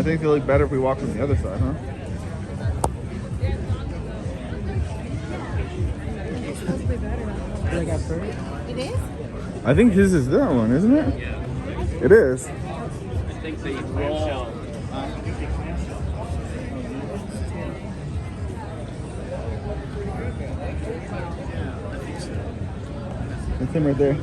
I think they look better if we walk from the other side, huh? It's supposed to be better. They got fur. It is? I think his is that one, isn't it? It is. I think the clamshell. It's him right there.